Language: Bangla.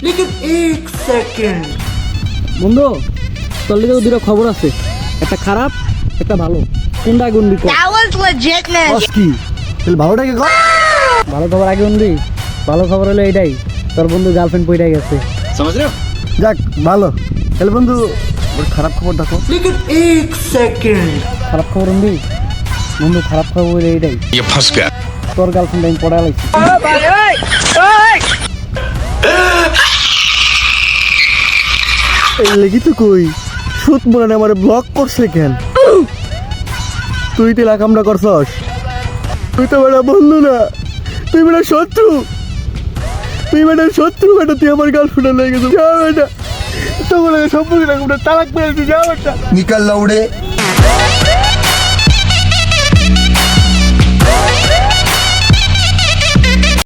लेकिन एक सेकंड বন্ধু তোর লিগে দুটো খবর আছে, একটা খারাপ একটা ভালো। কোনটা আগে উনবি? That was legitness. বস কি তাহলে ভালোটাকে কর। ভালো খবর আগে উনবি? ভালো খবর হলো এইটাই, তোর বন্ধু গার্লফ্রেন্ড পইটা গেছে। যাক ভালো, তাহলে বন্ধু ওর খারাপ খবর দেখো। लेकिन एक सेकंड খারাপ খবর উনবি? বন্ধু খারাপ খবর হলো এইটাই, ये फंस गया। তোর গার্লফ্রেন্ড আমি পড়া লাগছি। এই লেগে তো কই সুত মনে না আমার ব্লক করছে কেন? তুই তো লাকামটা করছস, তুই তো বেটা বন্ধু না, তুই বেটা শত্রু, তুই বেটা শত্রু বেটা, তুই আমার গার্লফ্রেন্ড লেগে গেছিস। যা বেটা তোমার সম্পর্কে তালাক পেয়েছি, যা বেটা। निकल लौड़े।